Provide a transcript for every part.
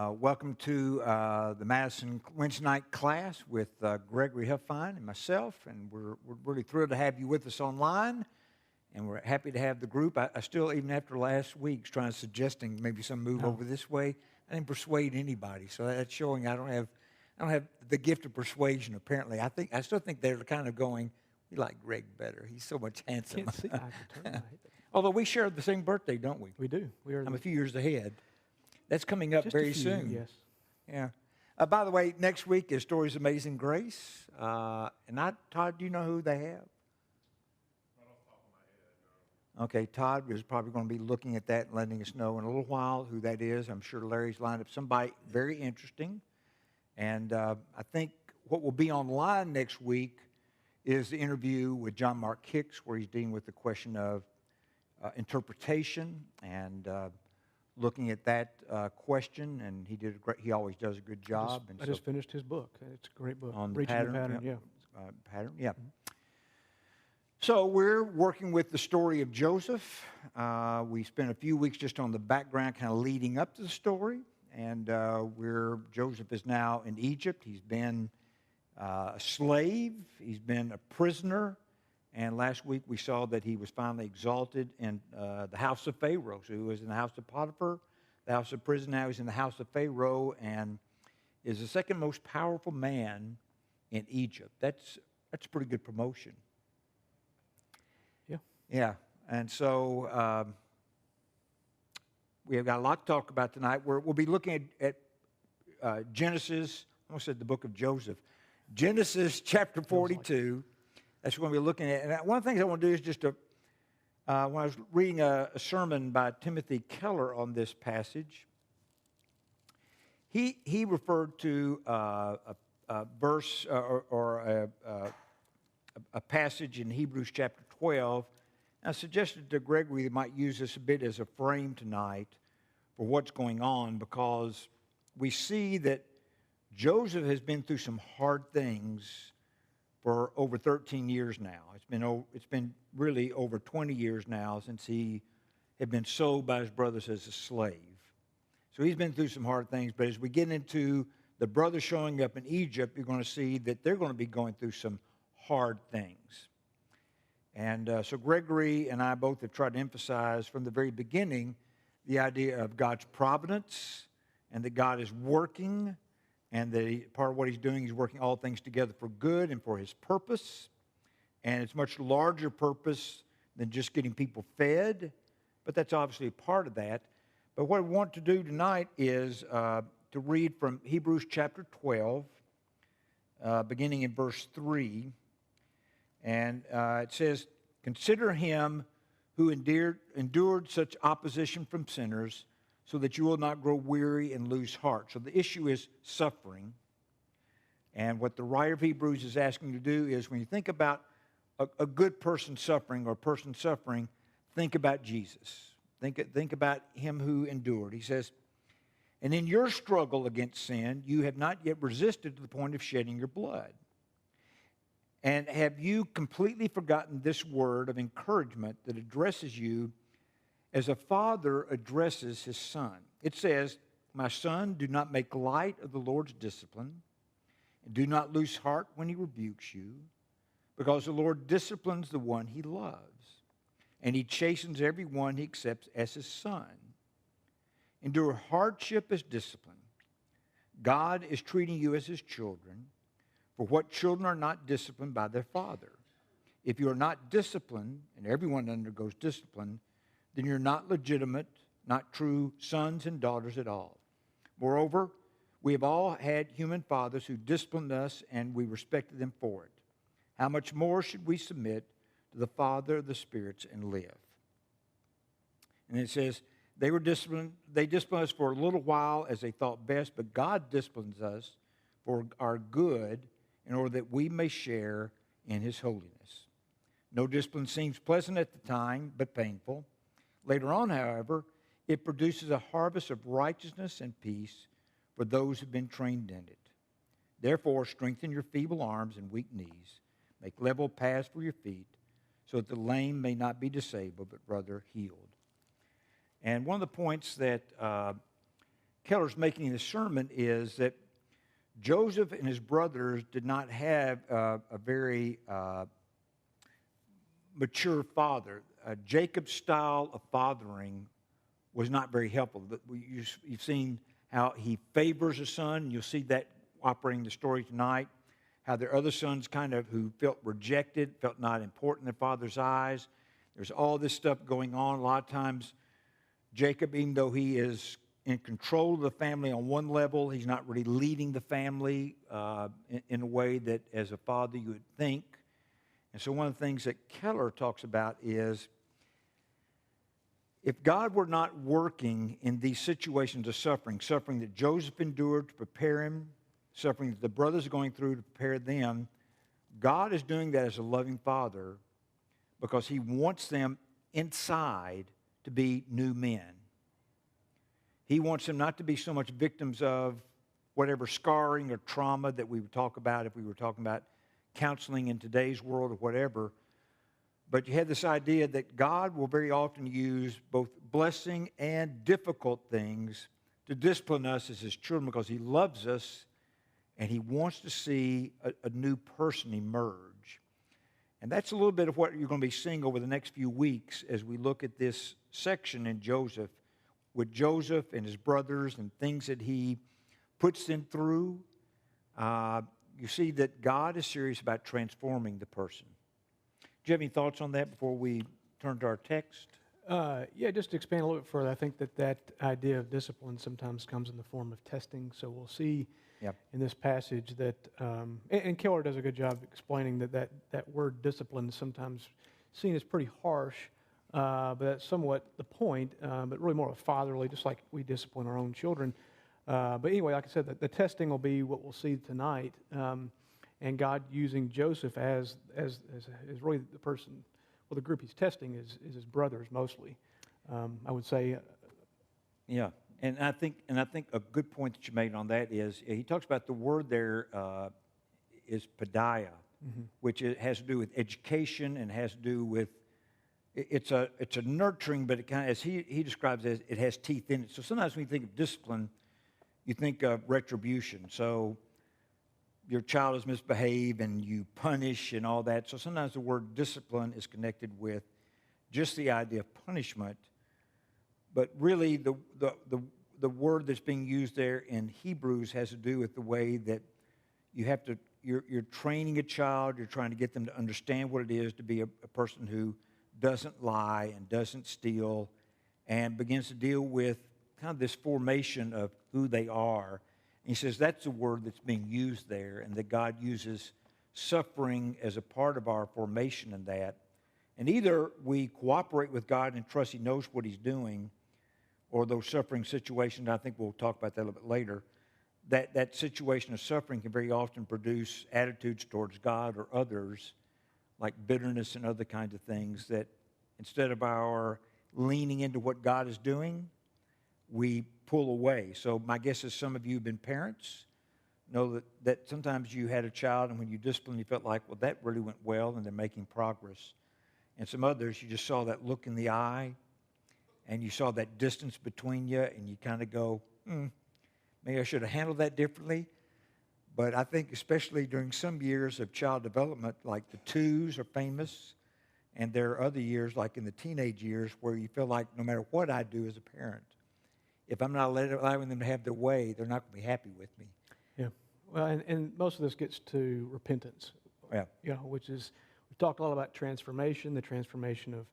Welcome to the Madison Wednesday night class with Gregory Huffine and myself, and we're really thrilled to have you with us online, and we're happy to have the group. I still, even after last week's suggesting maybe some move over this way, I didn't persuade anybody, so that's showing I don't have the gift of persuasion. Apparently, I still think they're kind of going, we like Greg better. He's so much handsome. Can't see. I can turn my head. Although we share the same birthday, don't we? We do. I'm a few years ahead. That's coming up just very a few, soon. Yes. Yeah. By the way, next week is Stories of Amazing Grace. Todd, do you know who they have? Right off the top of my head, no. Okay, Todd is probably going to be looking at that and letting us know in a little while who that is. I'm sure Larry's lined up somebody very interesting. And I think what will be online next week is the interview with John Mark Hicks, where he's dealing with the question of interpretation and looking at that question, and he always does a good job. I just finished his book. It's a great book. On Reaching pattern, the Pattern, yeah. yeah. Pattern, yeah. So we're working with the story of Joseph. We spent a few weeks just on the background, kind of leading up to the story, and Joseph is now in Egypt. He's been a slave. He's been a prisoner. And last week we saw that he was finally exalted in the house of Pharaoh. So he was in the house of Potiphar, the house of prison. Now he's in the house of Pharaoh and is the second most powerful man in Egypt. That's a pretty good promotion. Yeah. Yeah. And so we have got a lot to talk about tonight. We'll be looking at Genesis. I almost said the book of Joseph. Genesis chapter 42. That's what we're going to be looking at. And one of the things I want to do is just when I was reading a sermon by Timothy Keller on this passage, he referred to a verse or a passage in Hebrews chapter 12. And I suggested to Gregory that might use this a bit as a frame tonight for what's going on, because we see that Joseph has been through some hard things for over 13 years now. It's been really over 20 years now since he had been sold by his brothers as a slave. So he's been through some hard things, but as we get into the brothers showing up in Egypt, you're going to see that they're going to be going through some hard things. And so Gregory and I both have tried to emphasize from the very beginning the idea of God's providence and that God is working, and that part of what he's doing, he's working all things together for good and for his purpose. And it's a much larger purpose than just getting people fed, but that's obviously a part of that. But what I want to do tonight is to read from Hebrews chapter 12, beginning in verse 3. And it says, "Consider him who endured such opposition from sinners, so that you will not grow weary and lose heart." So the issue is suffering. And what the writer of Hebrews is asking you to do is, when you think about a good person suffering or a person suffering, think about Jesus. Think about him who endured. He says, "And in your struggle against sin, you have not yet resisted to the point of shedding your blood. And have you completely forgotten this word of encouragement that addresses you as a father addresses his son? It says, 'My son, do not make light of the Lord's discipline, and do not lose heart when he rebukes you, because the Lord disciplines the one he loves, and he chastens every one he accepts as his son. Endure hardship as discipline. God is treating you as his children, for what children are not disciplined by their father? If you are not disciplined, and everyone undergoes discipline, then you're not legitimate, not true sons and daughters at all. Moreover, we have all had human fathers who disciplined us, and we respected them for it. How much more should we submit to the Father of the spirits and live?' And it says, they disciplined us for a little while as they thought best, but God disciplines us for our good in order that we may share in his holiness. No discipline seems pleasant at the time, but painful. Later on, however, it produces a harvest of righteousness and peace for those who have been trained in it. Therefore, strengthen your feeble arms and weak knees. Make level paths for your feet, so that the lame may not be disabled, but rather healed." And one of the points that Keller's making in this sermon is that Joseph and his brothers did not have a very mature father. Jacob's style of fathering was not very helpful. You've seen how he favors a son. You'll see that operating the story tonight. How their other sons who felt rejected, felt not important in their father's eyes. There's all this stuff going on. A lot of times, Jacob, even though he is in control of the family on one level, he's not really leading the family in a way that as a father you would think. And so one of the things that Keller talks about is if God were not working in these situations of suffering that Joseph endured to prepare him, suffering that the brothers are going through to prepare them, God is doing that as a loving father because he wants them inside to be new men. He wants them not to be so much victims of whatever scarring or trauma that we would talk about if we were talking about counseling in today's world or whatever. But you have this idea that God will very often use both blessing and difficult things to discipline us as his children because he loves us and he wants to see a new person emerge. And that's a little bit of what you're going to be seeing over the next few weeks as we look at this section in Joseph, with Joseph and his brothers and things that he puts them through. You see that God is serious about transforming the person. Do you have any thoughts on that before we turn to our text? Yeah, just to expand a little bit further, I think that idea of discipline sometimes comes in the form of testing. So we'll see in this passage that, and Keller does a good job explaining that word discipline is sometimes seen as pretty harsh, but that's somewhat the point, but really more of a fatherly, just like we discipline our own children. But anyway, like I said, the testing will be what we'll see tonight, and God using Joseph as really the person, well, the group he's testing is his brothers mostly, I would say. Yeah, and I think a good point that you made on that is he talks about the word there is paideia, which has to do with education and has to do with it's a nurturing, but it kind of, as he describes it, it has teeth in it. So sometimes when you think of discipline, you think of retribution. So your child has misbehaved and you punish and all that. So sometimes the word discipline is connected with just the idea of punishment. But really the word that's being used there in Hebrews has to do with the way that you're training a child, you're trying to get them to understand what it is to be a person who doesn't lie and doesn't steal and begins to deal with kind of this formation of who they are. And he says that's the word that's being used there, and that God uses suffering as a part of our formation in that. And either we cooperate with God and trust he knows what he's doing, or those suffering situations, I think we'll talk about that a little bit later, that situation of suffering can very often produce attitudes towards God or others, like bitterness and other kinds of things, that instead of our leaning into what God is doing, we pull away. So my guess is some of you have been parents, know that sometimes you had a child and when you disciplined, you felt like, well, that really went well and they're making progress. And some others, you just saw that look in the eye and you saw that distance between you and you kind of go, maybe I should have handled that differently. But I think especially during some years of child development, like the twos are famous, and there are other years, like in the teenage years, where you feel like no matter what I do as a parent, if I'm not allowing them to have their way, they're not going to be happy with me. Yeah. Well, and most of this gets to repentance. Yeah. You know, which is, we've talked a lot about transformation, the transformation of,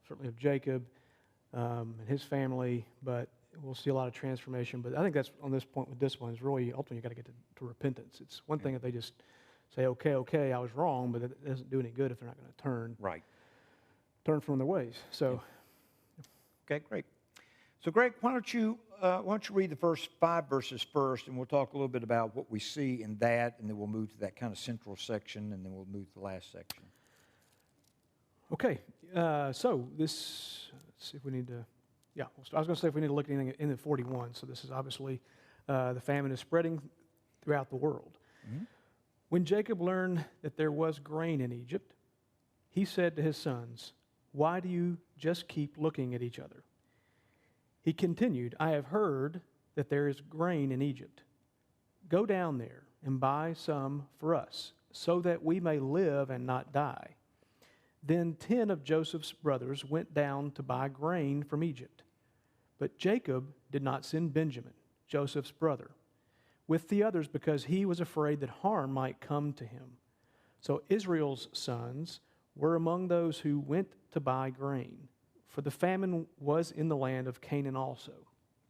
certainly of Jacob and his family, but we'll see a lot of transformation. But I think that's, on this point with discipline, is really, ultimately, you got to get to repentance. It's one thing if they just say, okay, I was wrong, but it doesn't do any good if they're not going to turn from their ways. So, okay, great. So, Greg, why don't you read the first 5 verses first, and we'll talk a little bit about what we see in that, and then we'll move to that kind of central section, and then we'll move to the last section. Okay, so this, let's see if we need to, I was going to say if we need to look at anything in the 41. So this is obviously, the famine is spreading throughout the world. Mm-hmm. When Jacob learned that there was grain in Egypt, he said to his sons, "Why do you just keep looking at each other?" He continued, "I have heard that there is grain in Egypt. Go down there and buy some for us, so that we may live and not die." Then 10 of Joseph's brothers went down to buy grain from Egypt. But Jacob did not send Benjamin, Joseph's brother, with the others because he was afraid that harm might come to him. So Israel's sons were among those who went to buy grain, for the famine was in the land of Canaan also.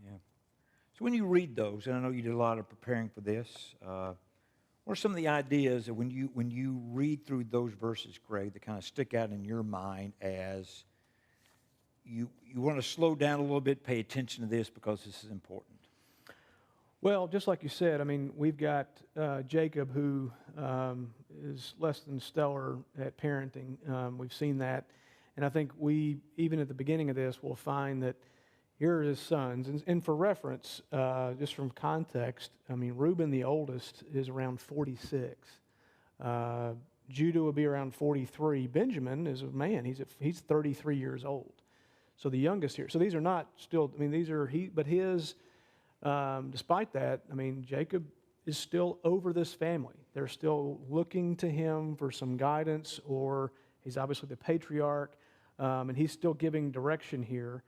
Yeah. So when you read those, and I know you did a lot of preparing for this, what are some of the ideas that when you read through those verses, Greg, that kind of stick out in your mind as you want to slow down a little bit, pay attention to this because this is important? Well, just like you said, I mean, we've got Jacob, who is less than stellar at parenting. We've seen that. And I think even at the beginning of this, we'll find that here are his sons. And for reference, just from context, I mean, Reuben, the oldest, is around 46. Judah will be around 43. Benjamin is a man. He's 33 years old. So the youngest here. So these are not still, I mean, but his, despite that, I mean, Jacob is still over this family. They're still looking to him for some guidance, or he's obviously the patriarch, and he's still giving direction here.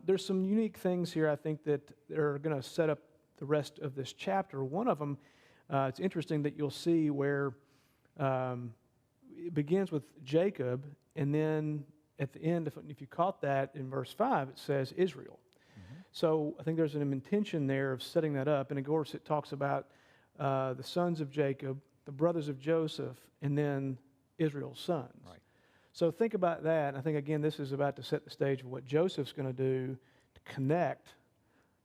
There's some unique things here, I think, that are going to set up the rest of this chapter. One of them, it's interesting that you'll see where it begins with Jacob, and then at the end, if you caught that in verse 5, it says Israel. Mm-hmm. So I think there's an intention there of setting that up. And of course, it talks about the sons of Jacob, the brothers of Joseph, and then Israel's sons. Right. So think about that. I think, again, this is about to set the stage of what Joseph's going to do to connect,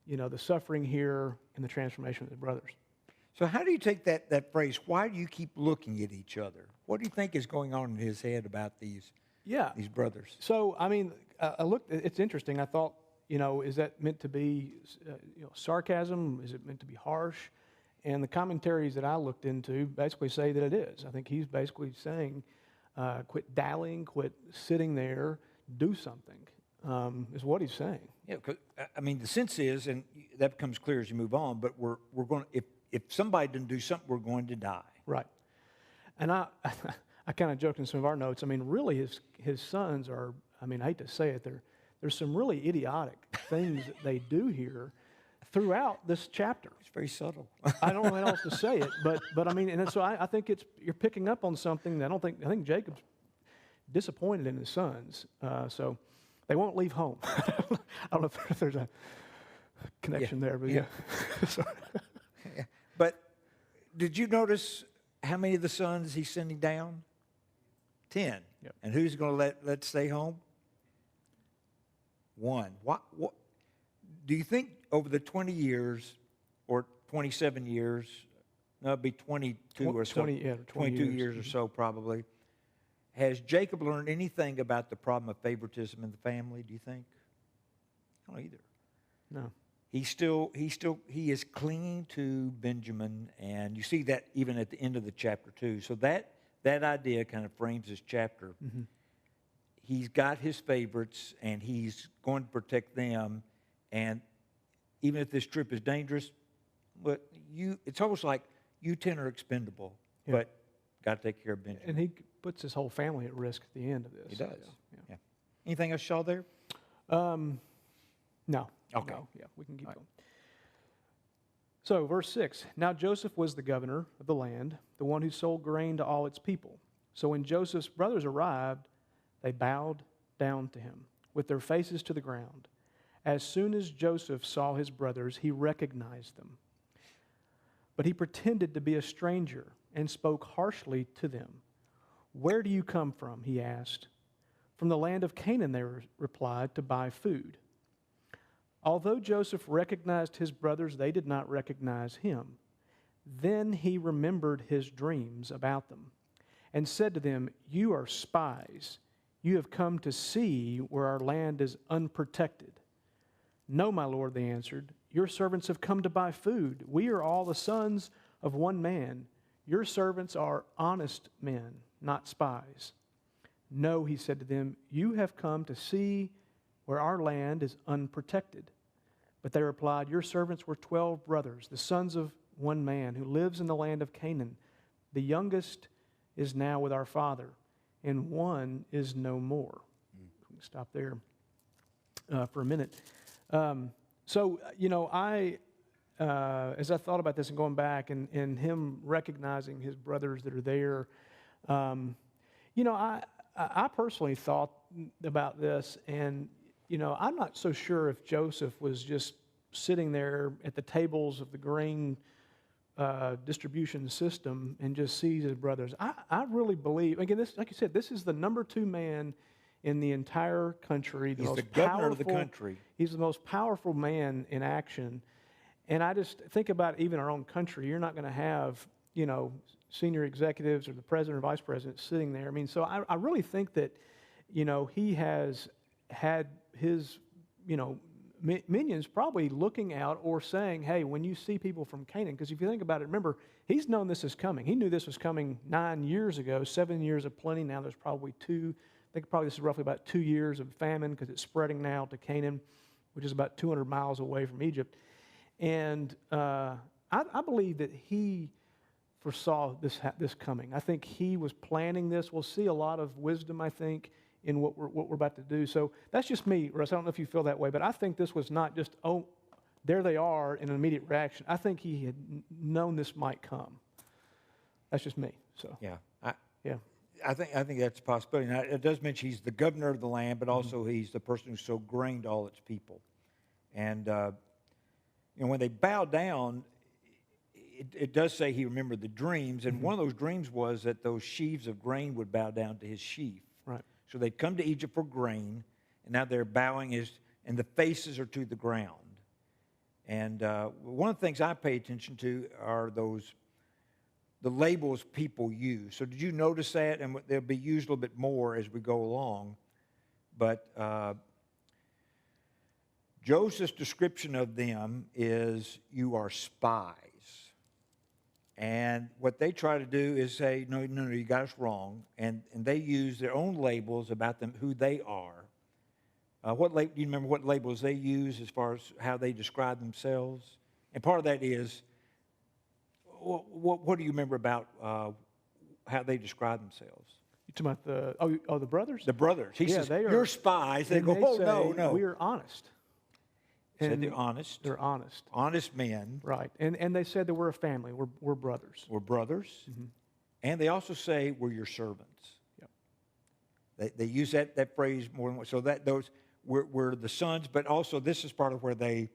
the suffering here and the transformation of the brothers. So how do you take that phrase, why do you keep looking at each other? What do you think is going on in his head about these brothers? So, I mean, I looked, it's interesting. I thought, is that meant to be sarcasm? Is it meant to be harsh? And the commentaries that I looked into basically say that it is. I think he's basically saying, quit dallying, quit sitting there, do something, is what he's saying. Yeah, because, I mean, the sense is, and that becomes clear as you move on, but we're going to, if somebody didn't do something, we're going to die. Right. And I kind of joked in some of our notes, I mean, really his sons are, I mean, I hate to say it, there's some really idiotic things that they do here throughout this chapter. It's very subtle. I don't know how else to say it, but I mean, and so I think you're picking up on something that I think Jacob's disappointed in his sons, so they won't leave home. I don't know if there's a connection there, but yeah. Yeah. But did you notice how many of the sons he's sending down? 10. Yep. And who's going to let stay home? 1. What do you think over the 20 years or 27 years, no, it'd be 22 or so, 22 years or so probably, has Jacob learned anything about the problem of favoritism in the family, do you think? I don't either. No. He is clinging to Benjamin, and you see that even at the end of the chapter too. So that idea kind of frames this chapter. Mm-hmm. He's got his favorites, and he's going to protect them. And even if this trip is dangerous, but it's almost like you 10 are expendable, but got to take care of Benjamin. And he puts his whole family at risk at the end of this. He does. Yeah. Anything else, Shaw, there? No. Okay. No. Yeah, we can keep going. So, verse 6, now Joseph was the governor of the land, the one who sold grain to all its people. So when Joseph's brothers arrived, they bowed down to him, with their faces to the ground. As soon as Joseph saw his brothers, he recognized them. But he pretended to be a stranger and spoke harshly to them. Where do you come from? He asked. From the land of Canaan, they replied, to buy food. Although Joseph recognized his brothers, they did not recognize him. Then he remembered his dreams about them and said to them, you are spies. You have come to see where our land is unprotected. No, my lord, they answered. Your servants have come to buy food. We are all the sons of one man. Your servants are honest men, not spies. No, he said to them, you have come to see where our land is unprotected. But they replied, your servants were 12 brothers, the sons of one man, who lives in the land of Canaan. The youngest is now with our father, and one is no more. We can stop there for a minute. So, as I thought about this and going back and him recognizing his brothers that are there, I personally thought about this, and, I'm not so sure if Joseph was just sitting there at the tables of the grain distribution system and just sees his brothers. I really believe, again, this, like you said, this is the number 2 man in the entire country. He's the governor of the country. He's the most powerful man in action. And I just think about even our own country. You're not going to have, senior executives or the president or vice president sitting there. I mean, so I really think that, he has had his, minions probably looking out or saying, hey, when you see people from Canaan, because if you think about it, remember, he's known this is coming. He knew this was coming 9 years ago, 7 years of plenty. Now there's probably 2. I think probably this is roughly about 2 years of famine because it's spreading now to Canaan, which is about 200 miles away from Egypt. And I believe that he foresaw this coming. I think he was planning this. We'll see a lot of wisdom, I think, in what we're about to do. So that's just me, Russ. I don't know if you feel that way, but I think this was not just, oh, there they are in an immediate reaction. I think he had known this might come. That's just me. So yeah, yeah. I think that's a possibility. Now, it does mention he's the governor of the land, but also he's the person who sowed grain to all its people. And when they bow down, it does say he remembered the dreams, and one of those dreams was that those sheaves of grain would bow down to his sheaf. Right. So they'd come to Egypt for grain, and now they're bowing, and the faces are to the ground. And one of the things I pay attention to are the labels people use. So did you notice that? And they'll be used a little bit more as we go along. But Joseph's description of them is, you are spies. And what they try to do is say, no, you got us wrong. And they use their own labels about them, who they are. Do you remember what labels they use as far as how they describe themselves? And part of that is, what do you remember about how they describe themselves? You talking about the brothers? The brothers. He says, you're spies. They go, no. We are honest. Said they're honest. They're honest. Honest men. Right. And they said that we're a family. We're brothers. We're brothers. Mm-hmm. And they also say we're your servants. Yep. They use that phrase more than once. So we're the sons, but also this is part of where I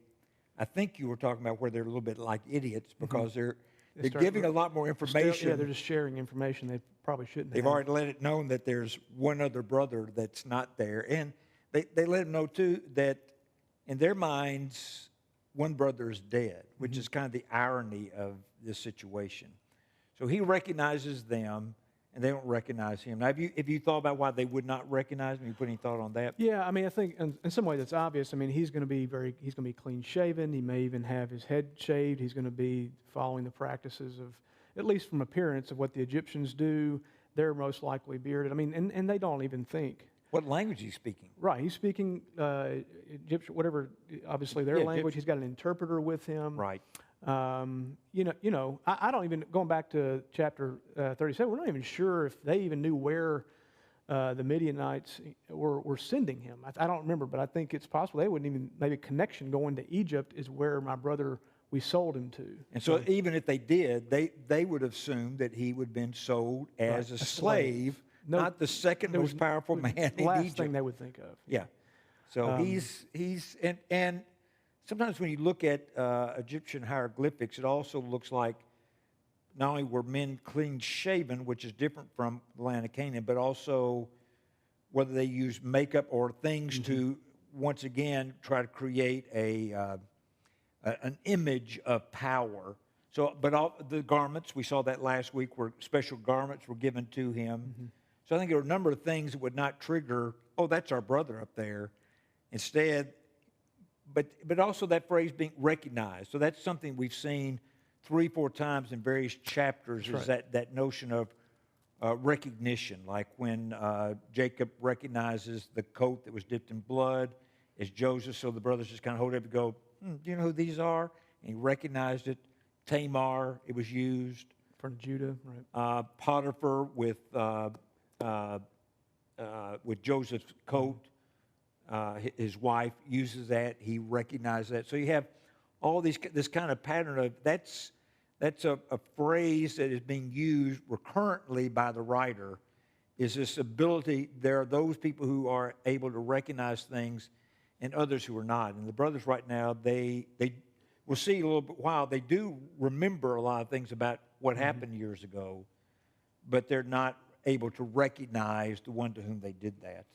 think you were talking about where they're a little bit like idiots because they're giving a lot more information. They're just sharing information they probably shouldn't have. They've already let it known that there's one other brother that's not there. And they let them know, too, that in their minds, one brother is dead, which is kind of the irony of this situation. So he recognizes them, and they don't recognize him. Now, have you thought about why they would not recognize him? You put any thought on that? Yeah, I mean, I think in some way that's obvious. I mean, he's going to be clean shaven. He may even have his head shaved. He's going to be following the practices of, at least from appearance, of what the Egyptians do. They're most likely bearded. I mean, and they don't even think. What language is he speaking? Right, he's speaking Egyptian, whatever. Obviously, their language. Egyptian. He's got an interpreter with him. Right. I don't even, going back to chapter 37, we're not even sure if they even knew where the Midianites were sending him. I don't remember, but I think it's possible they wouldn't even, maybe connection going to Egypt is where my brother, we sold him to. And so even if they did, they would have assumed that he would have been sold as a slave. Not the second most powerful man in Egypt. The last thing they would think of. Yeah. So he's and sometimes when you look at Egyptian hieroglyphics, it also looks like not only were men clean shaven, which is different from the land of Canaan, but also whether they use makeup or things to once again try to create an image of power. So, but all the garments, we saw that last week, where special garments were given to him. So I think there are a number of things that would not trigger, oh, that's our brother up there. Instead, but also that phrase being recognized. So that's something we've seen 3-4 times in various chapters, is that notion of recognition. Like when Jacob recognizes the coat that was dipped in blood as Joseph, so the brothers just kind of hold it up and go, do you know who these are? And he recognized it. Tamar, it was used. From Judah, right? Potiphar with Joseph's coat. His wife uses that. He recognized that. So you have all this kind of pattern of that's a phrase that is being used recurrently by the writer. Is this ability? There are those people who are able to recognize things, and others who are not. And the brothers right now, they we'll see a little bit while they do remember a lot of things about what happened years ago, but they're not able to recognize the one to whom they did that.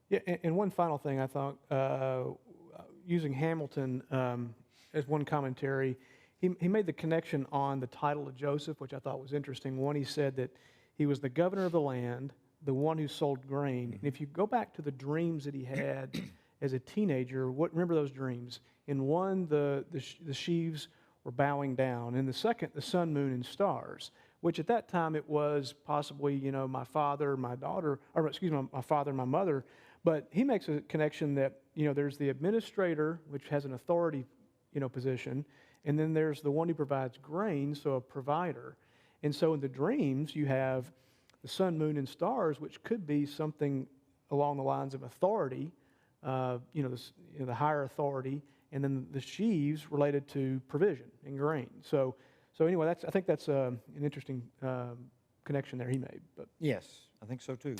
Yeah, and one final thing I thought, using Hamilton as one commentary, he made the connection on the title of Joseph, which I thought was interesting. One, he said that he was the governor of the land, the one who sold grain. And if you go back to the dreams that he had as a teenager, remember those dreams? In one, the sheaves were bowing down. In the second, the sun, moon, and stars, which at that time it was possibly, my father, my daughter, or excuse me, my father and my mother. But he makes a connection that, there's the administrator, which has an authority, position, and then there's the one who provides grain, so a provider. And so in the dreams, you have the sun, moon, and stars, which could be something along the lines of authority, the higher authority, and then the sheaves related to provision and grain. So anyway, I think that's an interesting connection there he made. But yes, I think so too.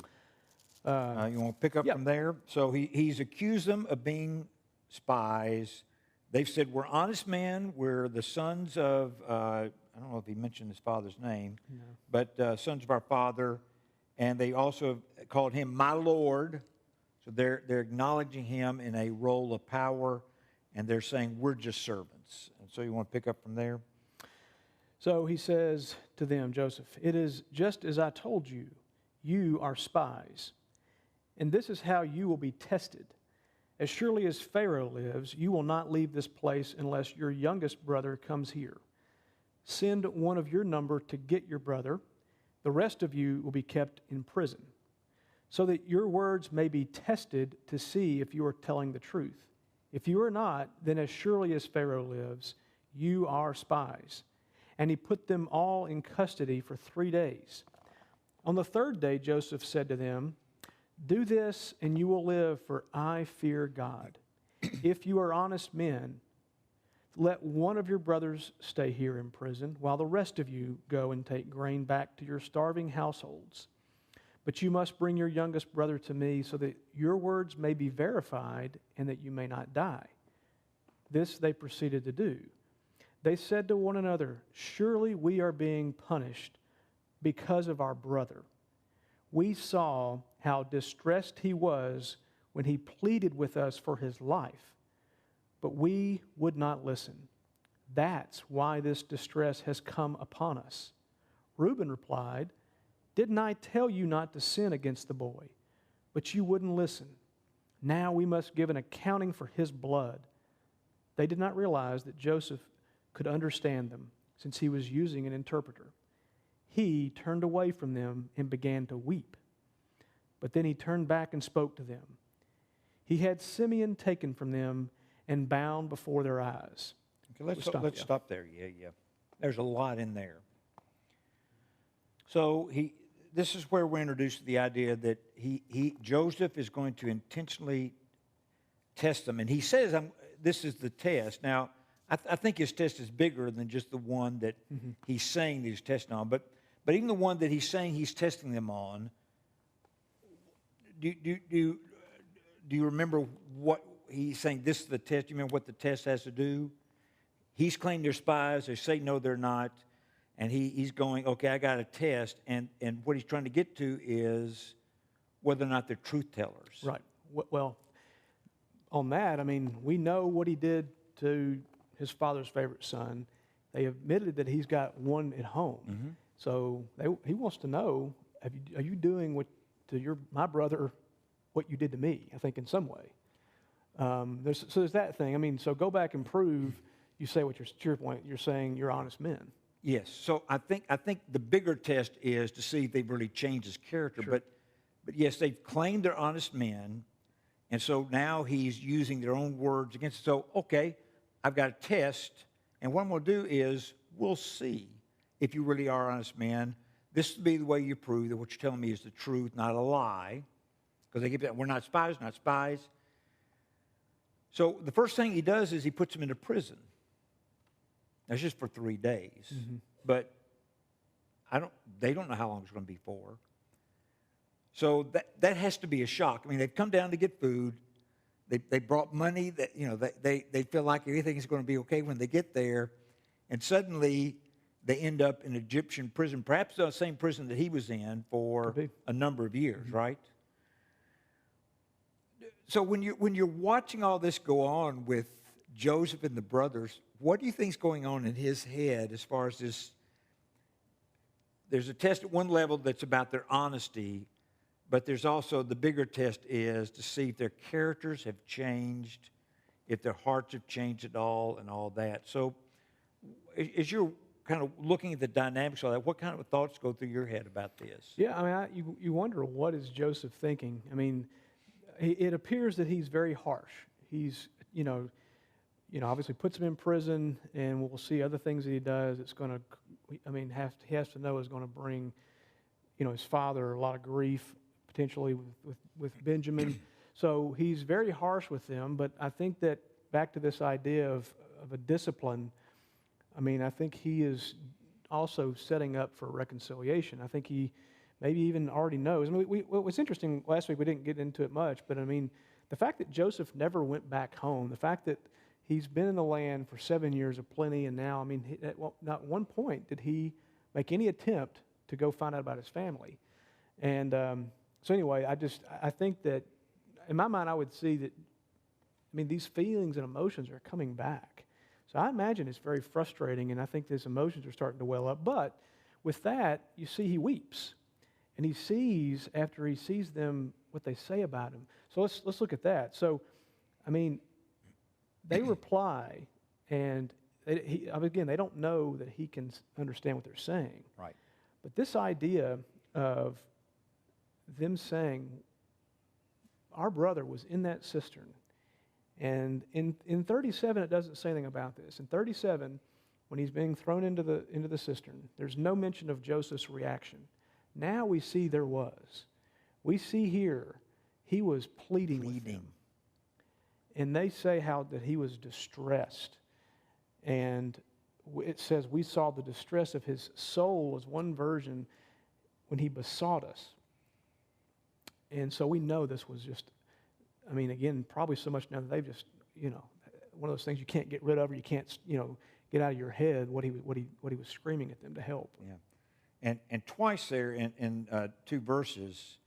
You want to pick up from there? So he's accused them of being spies. They've said, we're honest men. We're the sons of, I don't know if he mentioned his father's name, but sons of our father. And they also called him my Lord. So they're acknowledging him in a role of power, and they're saying, we're just servants. And so you want to pick up from there? So he says to them, Joseph, it is just as I told you, you are spies. And this is how you will be tested. As surely as Pharaoh lives, you will not leave this place unless your youngest brother comes here. Send one of your number to get your brother. The rest of you will be kept in prison, so that your words may be tested to see if you are telling the truth. If you are not, then as surely as Pharaoh lives, you are spies. And he put them all in custody for 3 days. On the third day, Joseph said to them, do this and you will live, for I fear God. If you are honest men, let one of your brothers stay here in prison, while the rest of you go and take grain back to your starving households. But you must bring your youngest brother to me, so that your words may be verified and that you may not die. This they proceeded to do. They said to one another, surely we are being punished because of our brother. We saw how distressed he was when he pleaded with us for his life, but we would not listen. That's why this distress has come upon us. Reuben replied, didn't I tell you not to sin against the boy? But you wouldn't listen. Now we must give an accounting for his blood. They did not realize that Joseph could understand them, since he was using an interpreter. He turned away from them and began to weep. But then he turned back and spoke to them. He had Simeon taken from them and bound before their eyes. Okay, let's stop there. Yeah. There's a lot in there. So this is where we're introduced to the idea that Joseph is going to intentionally test them, and he says, "This is the test." Now, I think his test is bigger than just the one that he's saying that he's testing on, but even the one that he's saying he's testing them on. Do you remember what he's saying? This is the test. Do you remember what the test has to do? He's claimed they're spies. They say no, they're not. And he's going, okay, I got a test. And what he's trying to get to is whether or not they're truth tellers. Right. Well, on that, I mean, we know what he did to his father's favorite son. They admitted that he's got one at home. Mm-hmm. So he wants to know, are you doing my brother what you did to me, I think, in some way. There's that thing. I mean, so go back and prove, you say what your point, you're saying you're honest men. Yes. So I think the bigger test is to see if they've really changed his character. Sure. But yes, they've claimed they're honest men, and so now he's using their own words against. So okay, I've got a test, and what I'm going to do is we'll see if you really are honest man. This will be the way you prove that what you're telling me is the truth, not a lie. Because they give that, we're not spies, not spies. So the first thing he does is he puts them into prison. That's just for 3 days. Mm-hmm. But they don't know how long it's going to be for. So that has to be a shock. I mean, they've come down to get food. They brought money that, they feel like everything is going to be okay when they get there. And suddenly they end up in Egyptian prison, perhaps the same prison that he was in for a number of years, mm-hmm. right? So when you're watching all this go on with Joseph and the brothers, what do you think is going on in his head as far as this? There's a test at one level that's about their honesty, but there's also the bigger test is to see if their characters have changed, if their hearts have changed at all, and all that. So as you're kind of looking at the dynamics of that, what kind of thoughts go through your head about this? Yeah, I mean, you wonder, what is Joseph thinking? I mean, it appears that he's very harsh. He's, obviously puts him in prison, and we'll see other things that he does. It's going to, he has to know is going to bring, his father a lot of grief, potentially with Benjamin. So he's very harsh with them, but I think that back to this idea of a discipline, I think he is also setting up for reconciliation. I think he maybe even already knows. What was interesting last week, we didn't get into it much, but the fact that Joseph never went back home, the fact that he's been in the land for 7 years of plenty, and now, not one point did he make any attempt to go find out about his family. And so anyway, I think that, in my mind, I would see that, these feelings and emotions are coming back. So I imagine it's very frustrating, and I think these emotions are starting to well up. But with that, you see he weeps. And he sees, after he sees them, what they say about him. So let's look at that. So, they reply, and again, they don't know that he can understand what they're saying. Right. But this idea of them saying, our brother was in that cistern. And in 37, it doesn't say anything about this. In 37, when he's being thrown into the cistern, there's no mention of Joseph's reaction. Now we see there was. We see here, he was pleading with them. And they say that he was distressed. And it says, we saw the distress of his soul, as one version, when he besought us. And so we know this was just, again, probably so much now that they've just, one of those things you can't get rid of, or you can't, get out of your head what he was screaming at them to help. Yeah. And twice there in 2 verses,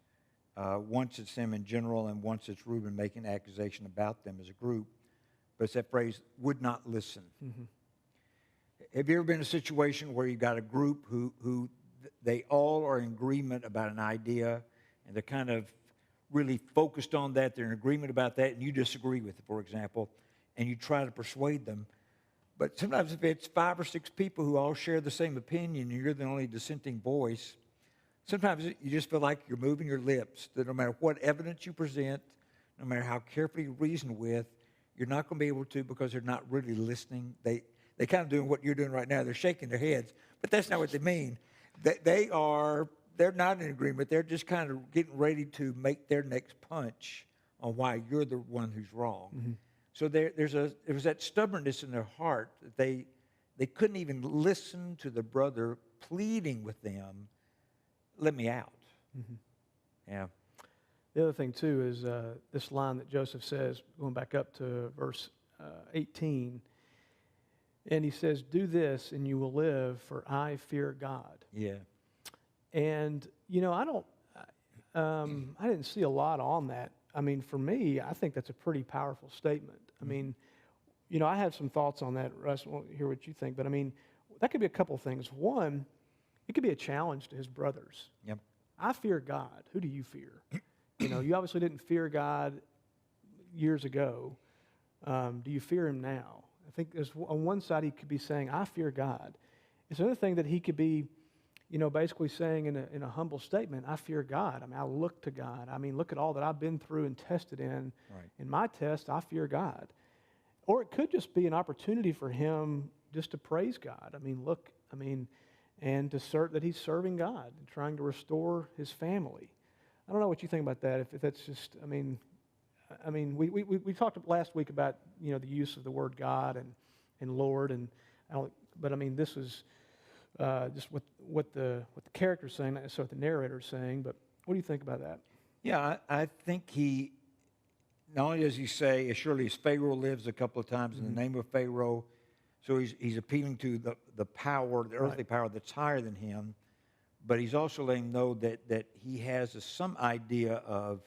once it's them in general, and once it's Reuben making accusation about them as a group, but it's that phrase, would not listen. Mm-hmm. Have you ever been in a situation where you've got a group who they all are in agreement about an idea, and they're kind of really focused on that, they're in agreement about that, and you disagree with it, for example, and you try to persuade them. But sometimes if it's 5 or 6 people who all share the same opinion and you're the only dissenting voice, sometimes you just feel like you're moving your lips, that no matter what evidence you present, no matter how carefully you reason with, you're not going to be able to, because they're not really listening. They kind of doing what you're doing right now. They're shaking their heads, but that's not what they mean. They're not in agreement. They're just kind of getting ready to make their next punch on why you're the one who's wrong. Mm-hmm. So there was that stubbornness in their heart that they couldn't even listen to the brother pleading with them, let me out. Mm-hmm. Yeah. The other thing, too, is this line that Joseph says, going back up to verse 18, and he says, do this and you will live, for I fear God. Yeah. And, I didn't see a lot on that. For me, I think that's a pretty powerful statement. I have some thoughts on that, Russ. I want to hear what you think. But, that could be a couple of things. One, it could be a challenge to his brothers. Yep. I fear God. Who do you fear? You obviously didn't fear God years ago. Do you fear him now? I think on one side he could be saying, I fear God. It's another thing that he could be, basically saying in a humble statement, I fear God. I look to God. Look at all that I've been through and tested in. Right. In my test, I fear God. or it could just be an opportunity for him just to praise God. I mean, look, I mean, and to assert that he's serving God and trying to restore his family. I don't know what you think about that. If that's just, I mean, we talked last week about, you know, the use of the word God and Lord, and but I mean, this is just what the character's saying, not necessarily what the narrator's saying. But what do you think about that? Yeah, I think he, not only does he say, as surely as Pharaoh lives, a couple of times in the name of Pharaoh, so he's appealing to the power, the earthly power that's higher than him, but he's also letting him know that he has some idea of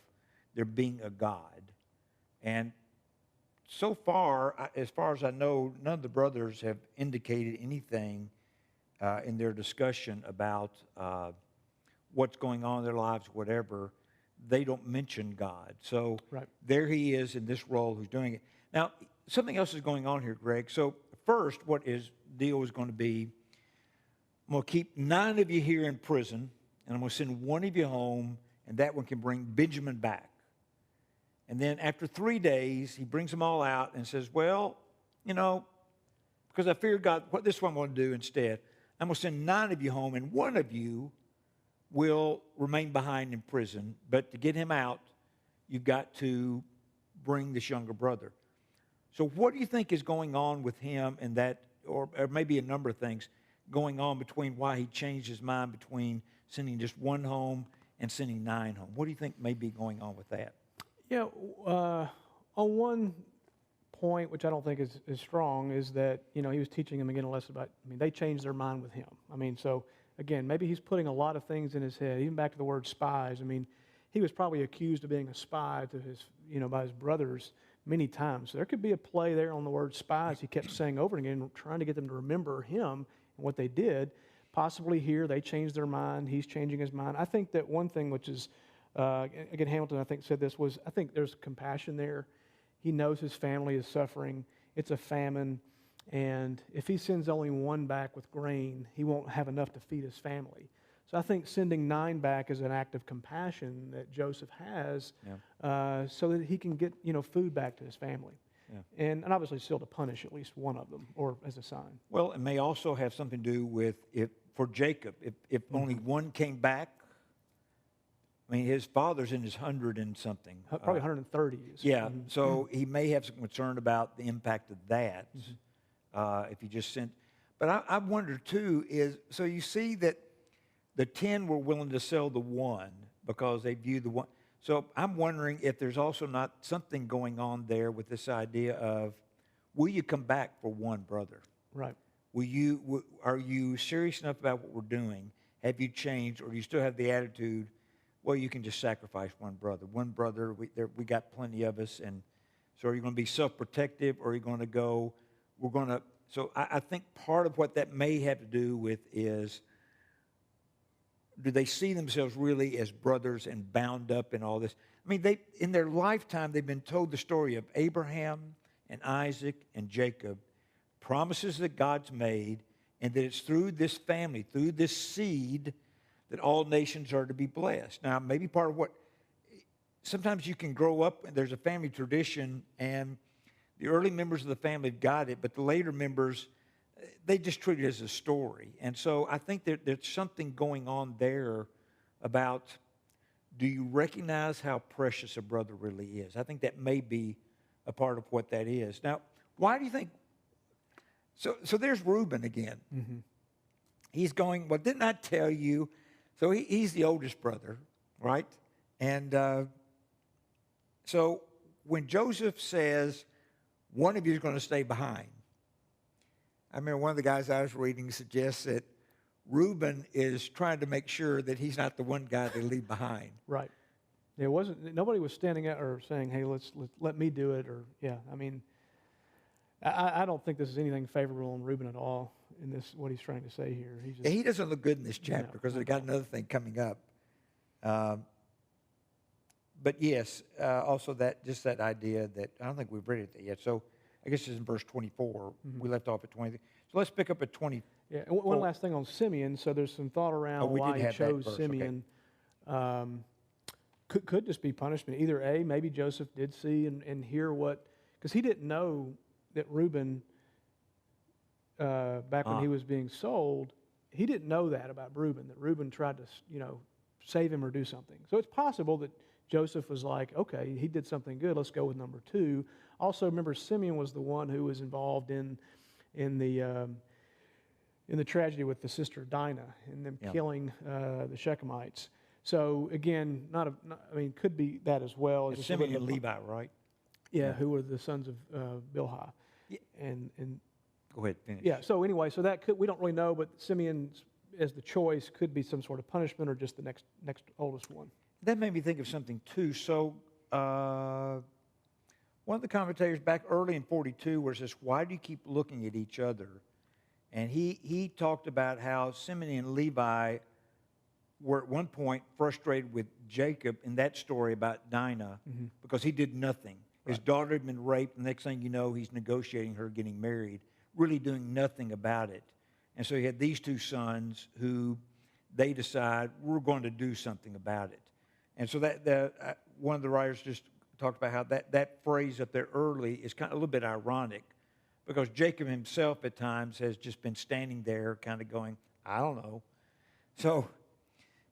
there being a God. And so far as I know, none of the brothers have indicated anything in their discussion about what's going on in their lives, whatever. They don't mention God. So there he is in this role who's doing it. Now, something else is going on here, Greg. So first, what his deal is going to be, I'm going to keep 9 of you here in prison, and I'm going to send 1 of you home, and that one can bring Benjamin back. And then after 3 days, he brings them all out and says, well, you know, because I fear God, this is what I'm going to do instead. I'm going to send 9 of you home, and 1 of you will remain behind in prison. But to get him out, you've got to bring this younger brother. So what do you think is going on with him and that, or maybe a number of things going on between why he changed his mind between sending just 1 home and sending 9 home? What do you think may be going on with that? Yeah, on one point, which I don't think is strong, is that, you know, he was teaching them again a lesson about, I mean, they changed their mind with him. I mean, so again, maybe he's putting a lot of things in his head, even back to the word spies. I mean, he was probably accused of being a spy to his, you know, by his brothers many times. So there could be a play there on the word spies. He kept saying over and again, trying to get them to remember him and what they did. Possibly here, they changed their mind. He's changing his mind. I think that one thing which is, again, Hamilton, I think, said this, was I think there's compassion there. He knows his family is suffering. It's a famine. And if he sends only 1 back with grain, he won't have enough to feed his family. So I think sending 9 back is an act of compassion that Joseph has, so that he can get, you know, food back to his family. Yeah. And obviously still to punish at least 1 of them, or as a sign. Well, it may also have something to do with, for Jacob, if only 1 came back. I mean, his father's in his 100 and something. Probably 130. Yeah, so he may have some concern about the impact of that if he just sent. But I wonder, too, so you see that the 10 were willing to sell the 1 because they view the 1. So I'm wondering if there's also not something going on there with this idea of, will you come back for 1 brother? Right. Are you serious enough about what we're doing? Have you changed, or do you still have the attitude, well, you can just sacrifice 1 brother. 1 brother, we got plenty of us, and so are you going to be self-protective, or are you going to go, so I think part of what that may have to do with is, do they see themselves really as brothers and bound up in all this? I mean, in their lifetime, they've been told the story of Abraham and Isaac and Jacob, promises that God's made, and that it's through this family, through this seed, that all nations are to be blessed. Now, maybe part of what, sometimes you can grow up, and there's a family tradition, and the early members of the family have got it, but the later members, they just treat it as a story. And so I think there's something going on there about, do you recognize how precious a brother really is? I think that may be a part of what that is. Now, why do you think, so there's Reuben again. Mm-hmm. He's going, well, didn't I tell you? So he's the oldest brother, right? And so when Joseph says, 1 of you is going to stay behind, I remember one of the guys I was reading suggests that Reuben is trying to make sure that he's not the one guy they leave behind. Right. It wasn't. Nobody was standing out or saying, "Hey, let me do it." Or I mean, I don't think this is anything favorable on Reuben at all in this. What he's trying to say here. He doesn't look good in this chapter because they've got another thing coming up. But yes, also that idea that I don't think we've read it yet. So I guess it's in verse 24. Mm-hmm. We left off at 20. So let's pick up at 20. Yeah, and one last thing on Simeon. So there's some thought around why he chose Simeon. Okay. Could this be punishment? Either A, maybe Joseph did see and hear what, because he didn't know that Reuben, back when he was being sold, he didn't know that about Reuben, that Reuben tried to, save him or do something. So it's possible that Joseph was like, okay, he did something good, let's go with number 2. Also, remember, Simeon was the one who was involved in the tragedy with the sister Dinah and them killing the Shechemites. So again, could be that as well. It's Simeon and Levi, right? Yeah, who were the sons of Bilhah. Yeah. And Go ahead, finish. yeah. So anyway, so that we don't really know, but Simeon as the choice could be some sort of punishment or just the next oldest one. That made me think of something too. So one of the commentators back early in 42 was this: why do you keep looking at each other? And he talked about how Simeon and Levi were at one point frustrated with Jacob in that story about Dinah because he did nothing. His daughter had been raped. The next thing you know, he's negotiating her getting married, really doing nothing about it. And so he had these 2 sons who they decide we're going to do something about it. And so that one of the writers just talked about how that phrase up there early is kind of a little bit ironic, because Jacob himself at times has just been standing there kind of going, I don't know. So,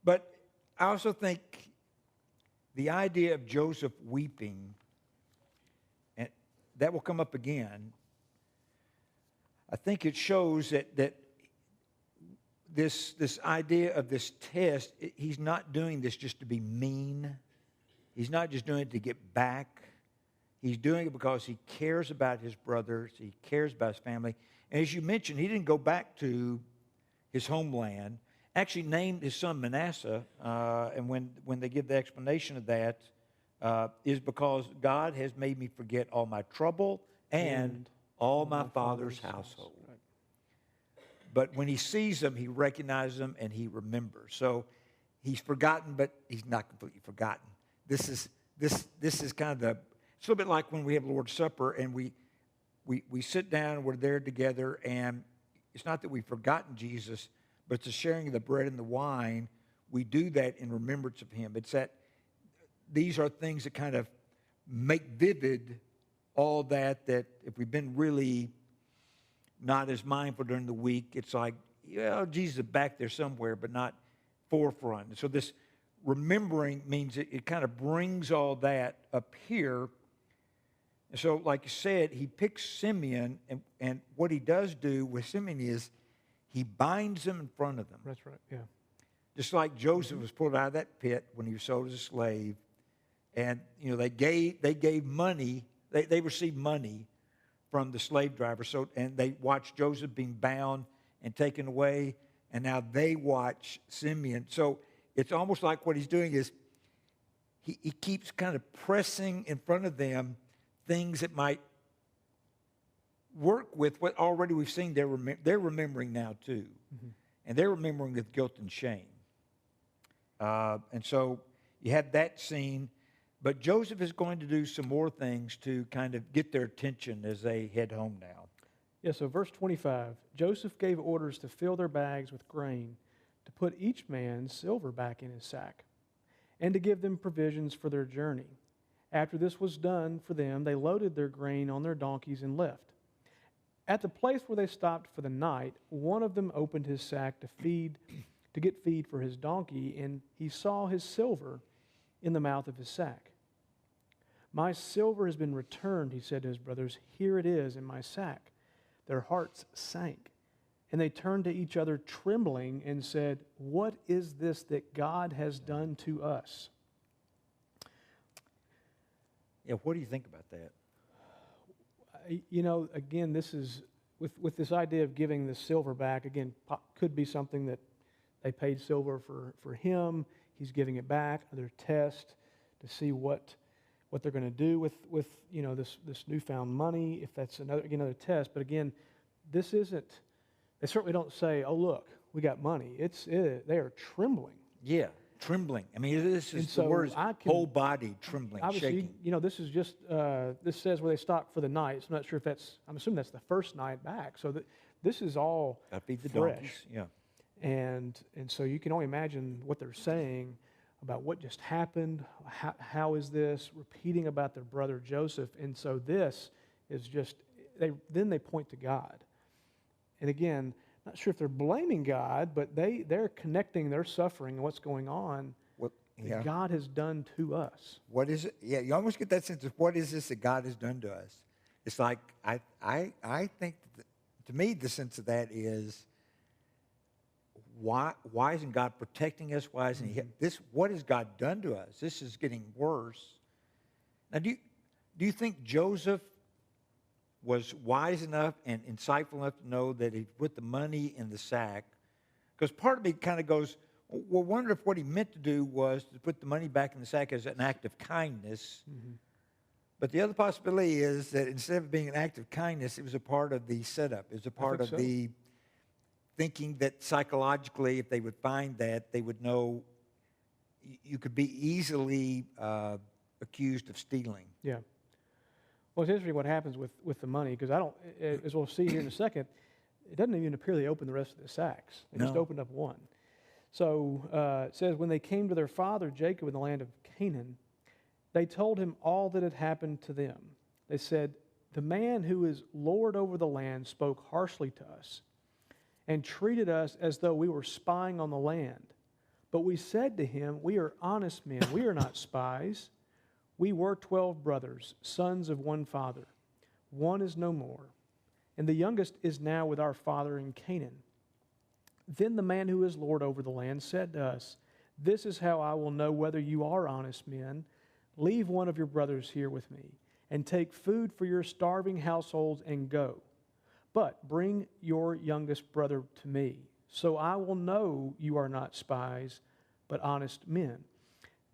but I also think the idea of Joseph weeping, and that will come up again, I think it shows that this idea of this test, he's not doing this just to be mean. He's not just doing it to get back. He's doing it because he cares about his brothers. He cares about his family. And as you mentioned, he didn't go back to his homeland. Actually named his son Manasseh, and when they give the explanation of that, is because God has made me forget all my trouble and all my father's household. Right. But when he sees them, he recognizes them and he remembers. So he's forgotten, but he's not completely forgotten. This is kind of it's a little bit like when we have Lord's Supper and we sit down and we're there together, and it's not that we've forgotten Jesus, but it's the sharing of the bread and the wine. We do that in remembrance of him. It's that these are things that kind of make vivid all that if we've been really not as mindful during the week, it's like, Jesus is back there somewhere, but not forefront. And so this remembering means it kind of brings all that up here. And so, like you said, he picks Simeon, and what he does do with Simeon is he binds him in front of them. That's right, yeah. Just like Joseph was pulled out of that pit when he was sold as a slave, and they gave money, they received money from the slave driver. So, and they watched Joseph being bound and taken away, and now they watch Simeon. So it's almost like what he's doing is he keeps kind of pressing in front of them things that might work with what already we've seen they're remembering now too. Mm-hmm. And they're remembering with guilt and shame. And so you have that scene, but Joseph is going to do some more things to kind of get their attention as they head home now. Yeah, so verse 25, Joseph gave orders to fill their bags with grain, to put each man's silver back in his sack, and to give them provisions for their journey. After this was done for them, they loaded their grain on their donkeys and left. At the place where they stopped for the night, one of them opened his sack to get feed for his donkey, and he saw his silver in the mouth of his sack. My silver has been returned, he said to his brothers. Here it is in my sack. Their hearts sank, and they turned to each other trembling and said, what is this that God has done to us? Yeah, what do you think about that? Again, this is, with this idea of giving the silver back, again, could be something that they paid silver for him. He's giving it back, another test to see what they're going to do with this newfound money, if that's another test. But again, this isn't, they certainly don't say, oh, look, we got money. They are trembling. Yeah, trembling. I mean, this is the words, whole body trembling, shaking. This is just, this says where they stopped for the night. So I'm not sure if I'm assuming that's the first night back. So this is all Got to feed the fresh. donkeys, yeah. And so you can only imagine what they're saying about what just happened, how is this, repeating about their brother Joseph. And so this is just then they point to God. And again, not sure if they're blaming God, but they're connecting their suffering and what's going on that God has done to us. What is it? Yeah, you almost get that sense of what is this that God has done to us? It's like, I think, to me, the sense of that is, why isn't God protecting us? Why isn't what has God done to us? This is getting worse. Now, do you think Joseph was wise enough and insightful enough to know that he put the money in the sack? Because part of me kind of goes, well, wonder if what he meant to do was to put the money back in the sack as an act of kindness. Mm-hmm. But the other possibility is that instead of being an act of kindness, it was a part of the setup. It was a part of the thinking that psychologically, if they would find that, they would know you could be easily accused of stealing. Yeah. Well, it's interesting what happens with the money, because as we'll see here in a second, it doesn't even appear they opened the rest of the sacks. They just opened up one. So it says, when they came to their father Jacob in the land of Canaan, they told him all that had happened to them. They said, the man who is Lord over the land spoke harshly to us and treated us as though we were spying on the land. But we said to him, we are honest men, we are not spies. We were 12 brothers, sons of one father. One is no more, and the youngest is now with our father in Canaan. Then the man who is Lord over the land said to us, this is how I will know whether you are honest men. Leave one of your brothers here with me, and take food for your starving households and go. But bring your youngest brother to me, so I will know you are not spies, but honest men.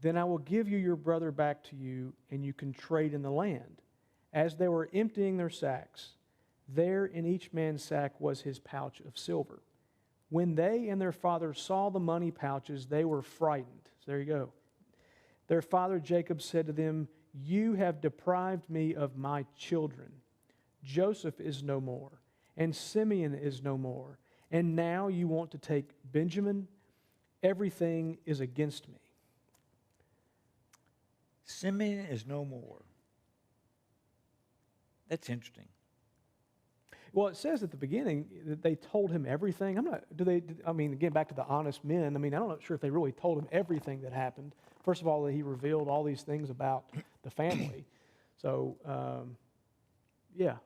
Then I will give you your brother back to you, and you can trade in the land. As they were emptying their sacks, there in each man's sack was his pouch of silver. When they and their father saw the money pouches, they were frightened. So there you go. Their father Jacob said to them, you have deprived me of my children. Joseph is no more, and Simeon is no more. And now you want to take Benjamin? Everything is against me. Simeon is no more. That's interesting. Well, it says at the beginning that they told him everything. Again, back to the honest men. I'm not sure if they really told him everything that happened. First of all, he revealed all these things about the family. So, yeah.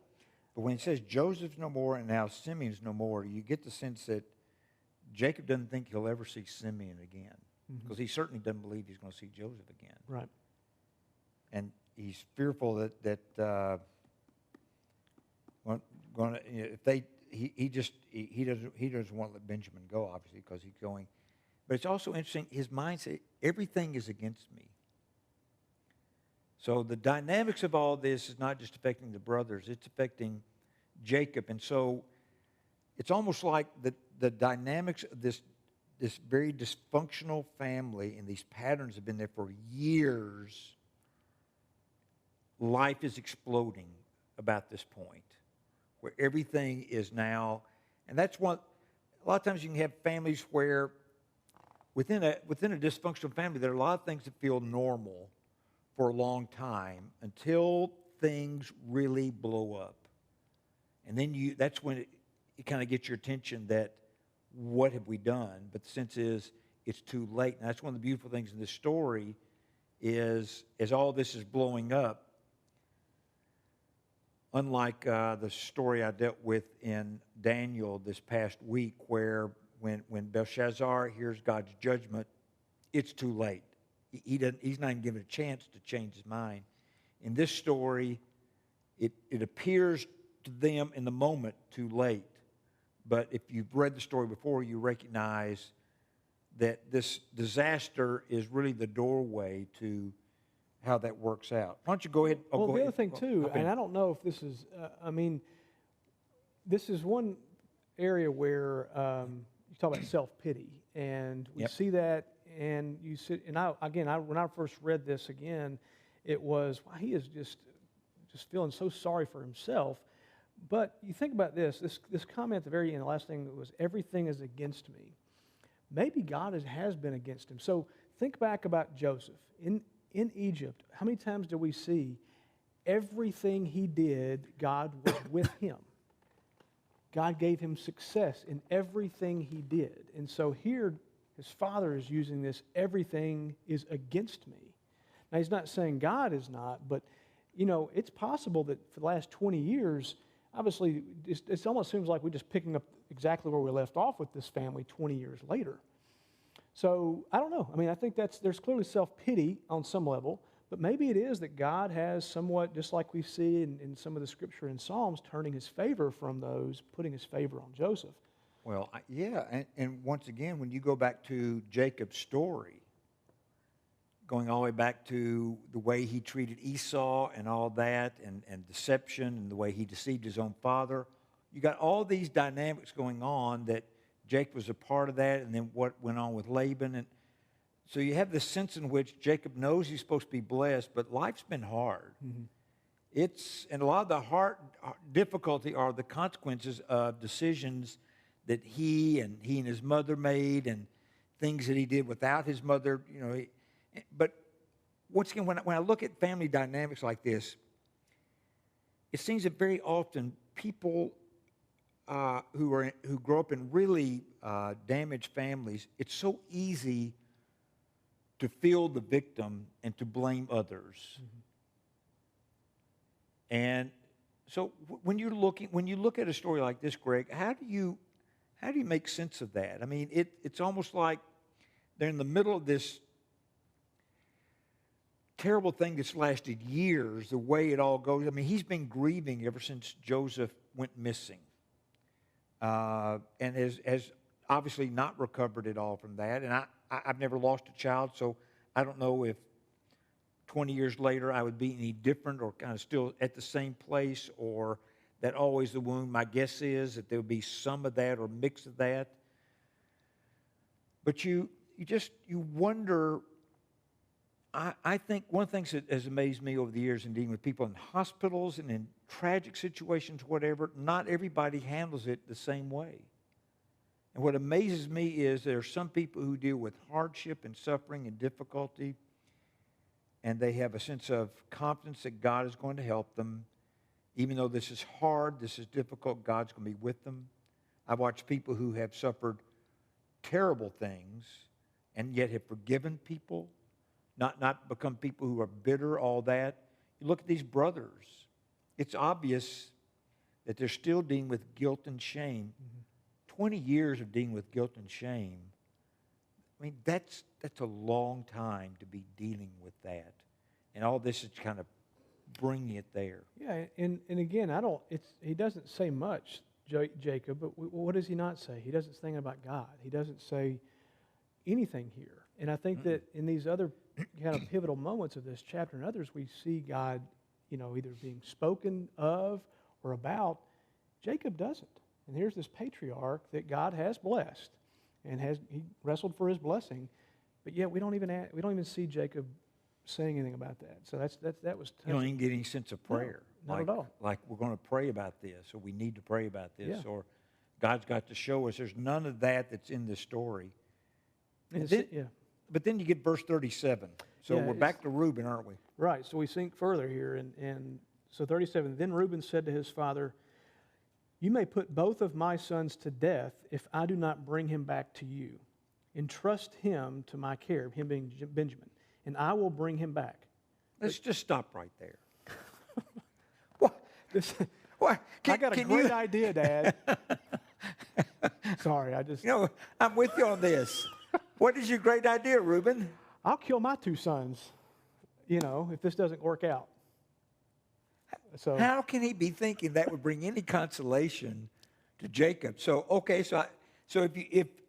But when it says Joseph's no more and now Simeon's no more, you get the sense that Jacob doesn't think he'll ever see Simeon again, because he certainly doesn't believe he's going to see Joseph again. Right. And he's fearful that he doesn't want to let Benjamin go, obviously, because he's going. But it's also interesting, his mind says, everything is against me. So the dynamics of all this is not just affecting the brothers, it's affecting Jacob. And so it's almost like the dynamics of this very dysfunctional family, and these patterns have been there for years. Life is exploding about this point, where everything is now, and that's a lot of times you can have families where within a dysfunctional family, there are a lot of things that feel normal for a long time until things really blow up. And then that's when it kind of gets your attention that, what have we done? But the sense is, it's too late. And that's one of the beautiful things in this story is, as all this is blowing up, unlike the story I dealt with in Daniel this past week, where when Belshazzar hears God's judgment, it's too late. He's not even given a chance to change his mind. In this story, it appears to them in the moment too late. But if you've read the story before, you recognize that this disaster is really the doorway to how that works out. Why don't you go ahead? Well, the other thing, too, and I don't know if this is, this is one area where you talk about self-pity, and we see that, and you sit, and when I first read this again, it was, wow, he is just feeling so sorry for himself. But you think about this comment at the very end, the last thing was, everything is against me. Maybe God has been against him. So think back about Joseph. In Egypt, how many times do we see everything he did, God was with him. God gave him success in everything he did. And so here, his father is using this, everything is against me. Now, he's not saying God is not, but, it's possible that for the last 20 years, obviously, it almost seems like we're just picking up exactly where we left off with this family 20 years later. So, I don't know. I mean, I think there's clearly self-pity on some level, but maybe it is that God has somewhat, just like we see in some of the scripture in Psalms, turning his favor from those, putting his favor on Joseph. Well, yeah, and once again, when you go back to Jacob's story, going all the way back to the way he treated Esau and all that, and deception, and the way he deceived his own father, you got all these dynamics going on that Jacob was a part of that, and then what went on with Laban. And so you have this sense in which Jacob knows he's supposed to be blessed, but life's been hard. Mm-hmm. And a lot of the hard difficulty are the consequences of decisions that he and his mother made, and things that he did without his mother. But once again, when I look at family dynamics like this, it seems that very often people who grow up in really damaged families, it's so easy to feel the victim and to blame others. Mm-hmm. And so when you look at a story like this, Greg, how do you make sense of that? I mean, it's almost like they're in the middle of this terrible thing that's lasted years, the way it all goes. I mean, he's been grieving ever since Joseph went missing. And has obviously not recovered at all from that. And I've never lost a child, so I don't know if 20 years later I would be any different or kind of still at the same place, or that always the wound. My guess is that there would be some of that or a mix of that. But you wonder. I think one of the things that has amazed me over the years in dealing with people in hospitals and in tragic situations, whatever, not everybody handles it the same way. And what amazes me is there are some people who deal with hardship and suffering and difficulty, and they have a sense of confidence that God is going to help them. Even though this is hard, this is difficult, God's going to be with them. I've watched people who have suffered terrible things and yet have forgiven people, not become people who are bitter, all that. You look at these brothers. It's obvious that they're still dealing with guilt and shame. Mm-hmm. 20 years of dealing with guilt and shame. I mean, that's a long time to be dealing with that. And all this is kind of bringing it there. Yeah, and again, he doesn't say much, Jacob, but what does he not say? He doesn't say anything about God. He doesn't say anything here. And I think that in these other kind of pivotal moments of this chapter and others, we see God, either being spoken of or about. Jacob doesn't. And here's this patriarch that God has blessed, and he wrestled for his blessing, but yet we don't even see Jacob saying anything about that. So that was touching. You don't even get any sense of prayer. No, not at all. Like we're going to pray about this, or we need to pray about this, or God's got to show us. There's none of that that's in this story. But then you get verse 37. So we're back to Reuben, aren't we? Right. So we sink further here. And so 37, then Reuben said to his father, "You may put both of my sons to death if I do not bring him back to you. Entrust him to my care," him being Benjamin, "and I will bring him back." Let's just stop right there. What? I got a great idea, Dad. Sorry, I'm with you on this. What is your great idea, Reuben? I'll kill my two sons, if this doesn't work out. So how can he be thinking that would bring any consolation to Jacob? So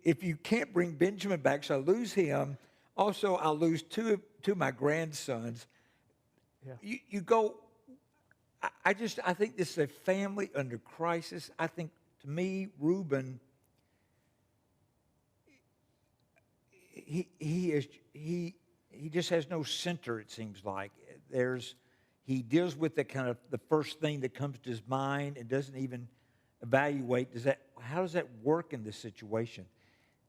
if you can't bring Benjamin back, so I lose him. Also, I'll lose two of my grandsons. Yeah. You go. I think this is a family under crisis. I think, to me, Reuben, he just has no center, it seems like. He deals with the first thing that comes to his mind and doesn't even evaluate, how does that work in this situation?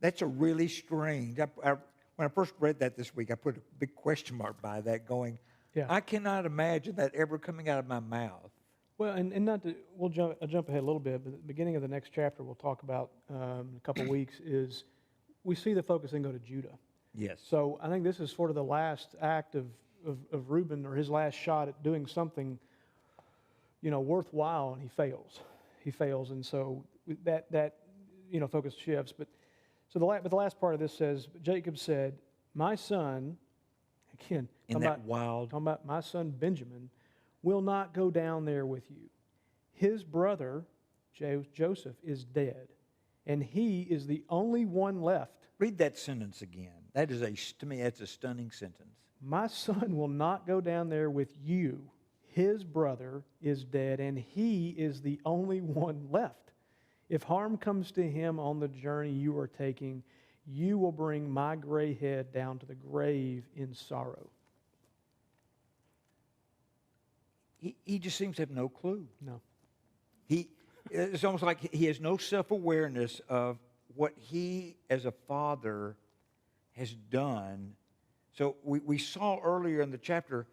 That's a really strange. When I first read that this week, I put a big question mark by that, going, Yeah. I cannot imagine that ever coming out of my mouth. Well, and not to, I'll jump ahead a little bit, but at the beginning of the next chapter we'll talk about in a couple of weeks is we see the focus then go to Judah. Yes. So I think this is sort of the last act of Reuben, or his last shot at doing something, worthwhile, and he fails. He fails, and so that focus shifts. But the last part of this says, Jacob said, "My son," again, talking about my son Benjamin, "will not go down there with you. His brother Joseph is dead, and he is the only one left." Read that sentence again. That is to me, that's a stunning sentence. "My son will not go down there with you. His brother is dead, and he is the only one left. If harm comes to him on the journey you are taking, you will bring my gray head down to the grave in sorrow." He just seems to have no clue. No. It's almost like he has no self-awareness of what he, as a father, has done. So we saw earlier in the chapter,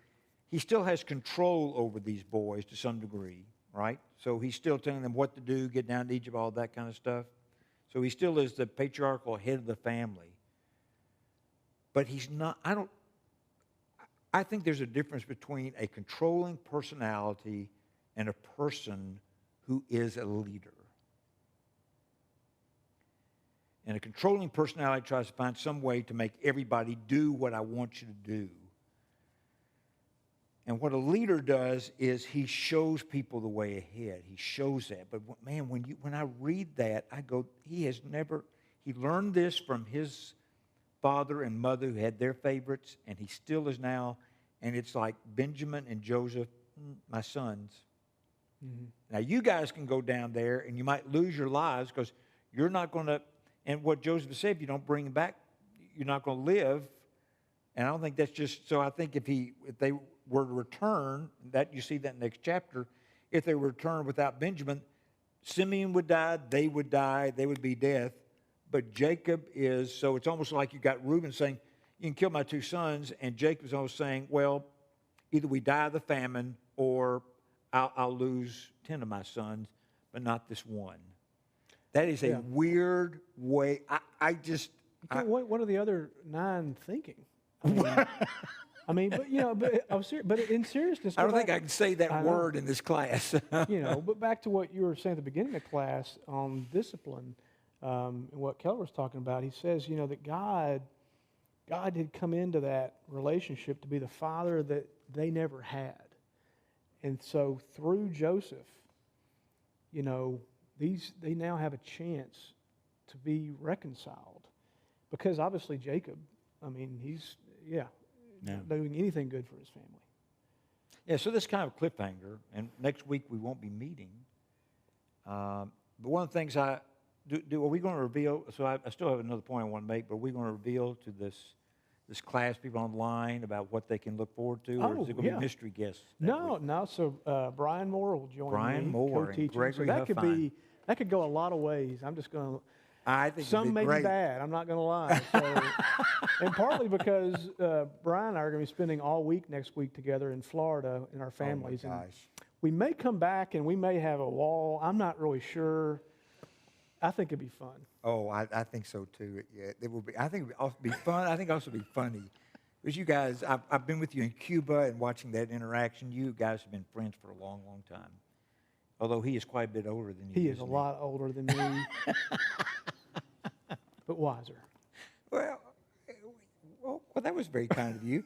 he still has control over these boys to some degree, right? So he's still telling them what to do, get down to Egypt, all that kind of stuff. So he still is the patriarchal head of the family. But he's not, I think there's a difference between a controlling personality and a person who is a leader. And a controlling personality tries to find some way to make everybody do what I want you to do. And what a leader does is he shows people the way ahead. He shows that. But man, when I read that, I go, he learned this from his father and mother who had their favorites, and he still is now. And it's like Benjamin and Joseph, my sons. Mm-hmm. Now, you guys can go down there, and you might lose your lives because you're not going to, and what Joseph said, if you don't bring him back, you're not going to live. And I don't think that's just, so I think if they were to return, that you see that next chapter, if they return without Benjamin, Simeon would die, they would be death. But Jacob is, so it's almost like you got Reuben saying, "You can kill my two sons," and Jacob's always saying, "Well, either we die of the famine or I'll lose 10 of my sons, but not this one." That is a weird way. What are the other 9 thinking? But in seriousness, I don't think I can say that word in this class. But back to what you were saying at the beginning of the class on discipline, and what Keller was talking about. He says, that God had come into that relationship to be the father that they never had. And so through Joseph, they now have a chance to be reconciled. Because obviously Jacob, he's not doing anything good for his family. Yeah, so this kind of cliffhanger, and next week we won't be meeting. But one of the things are we going to reveal, so I still have another point I want to make, but are we going to reveal to this class, people online, about what they can look forward to, or is it going to be mystery guests? No. So Brian Moore will join me. Brian Moore and Gregory Huffine. That could go a lot of ways. I'm just going to. I think some may great. Be bad. I'm not going to lie. So, and partly because Brian and I are going to be spending all week next week together in Florida in our families. Oh my gosh. And we may come back and we may have a wall. I'm not really sure. I think it'd be fun. Oh, I think so too. Yeah, it will be. I think it will also be fun. I think it'll also be funny. Because you guys, I've been with you in Cuba and watching that interaction. You guys have been friends for a long, long time. Although he is quite a bit older than you. He is a lot older than me, but wiser. Well, that was very kind of you.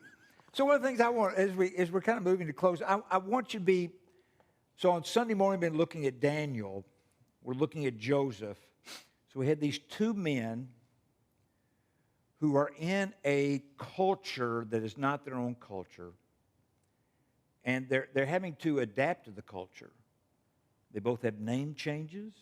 So one of the things I want, as we're kind of moving to close, I want you to be, so on Sunday morning we've been looking at Daniel. We're looking at Joseph. So we had these 2 men who are in a culture that is not their own culture. And they're having to adapt to the culture. They both have name changes.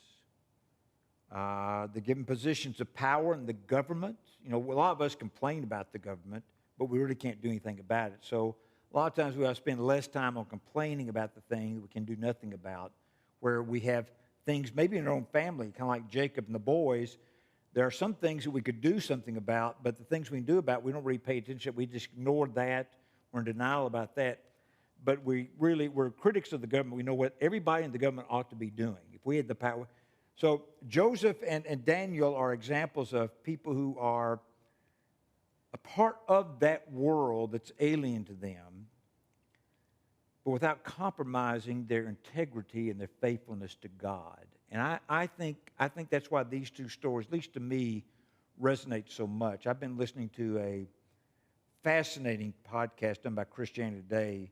They're given positions of power in the government. A lot of us complain about the government, but we really can't do anything about it. So a lot of times we ought to spend less time on complaining about the thing that we can do nothing about, where we have things maybe in our own family, kind of like Jacob and the boys. There are some things that we could do something about, but the things we can do about, we don't really pay attention. We just ignore that, We're in denial about that. But we're critics of the government. We know what everybody in the government ought to be doing if we had the power. So Joseph and Daniel are examples of people who are a part of that world that's alien to them, but without compromising their integrity and their faithfulness to God. And I think that's why these two stories, at least to me, resonate so much. I've been listening to a fascinating podcast done by Christianity Today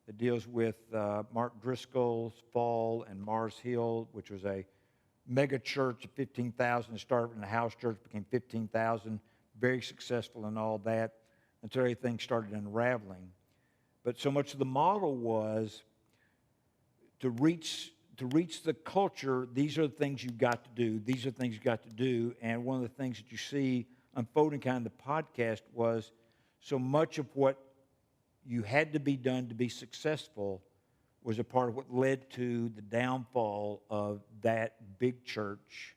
that deals with Mark Driscoll's fall and Mars Hill, which was a mega church of 15,000. It started in a house church, became 15,000, very successful and all that, until everything started unraveling. But so much of the model was to reach the culture, these are the things you've got to do. These are the things you've got to do. And one of the things that you see unfolding kind of in the podcast was so much of what you had to be done to be successful was a part of what led to the downfall of that big church.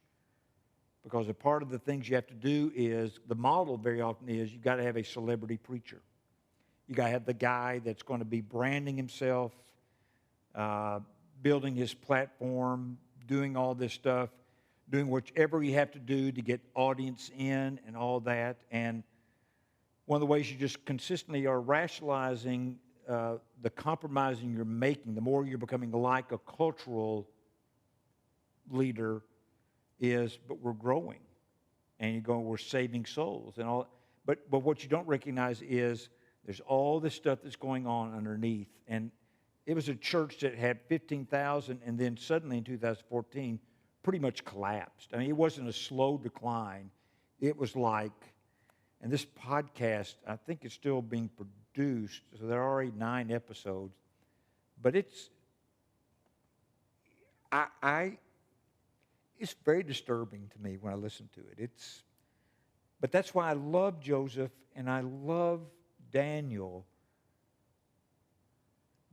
Because a part of the things you have to do is, the model very often is, you've got to have a celebrity preacher. You got to have the guy that's going to be branding himself, building his platform, doing all this stuff, doing whatever you have to do to get audience in and all that. And one of the ways you just consistently are rationalizing the compromising you're making, the more you're becoming like a cultural leader, is, but we're growing. And you go, we're saving souls and all. But what you don't recognize is there's all this stuff that's going on underneath. And it was a church that had 15,000 and then suddenly in 2014 pretty much collapsed. I mean, it wasn't a slow decline. It was like, and this podcast, I think it's still being produced, so there are already 9 episodes. But it's very disturbing to me when I listen to it. But that's why I love Joseph and I love Daniel,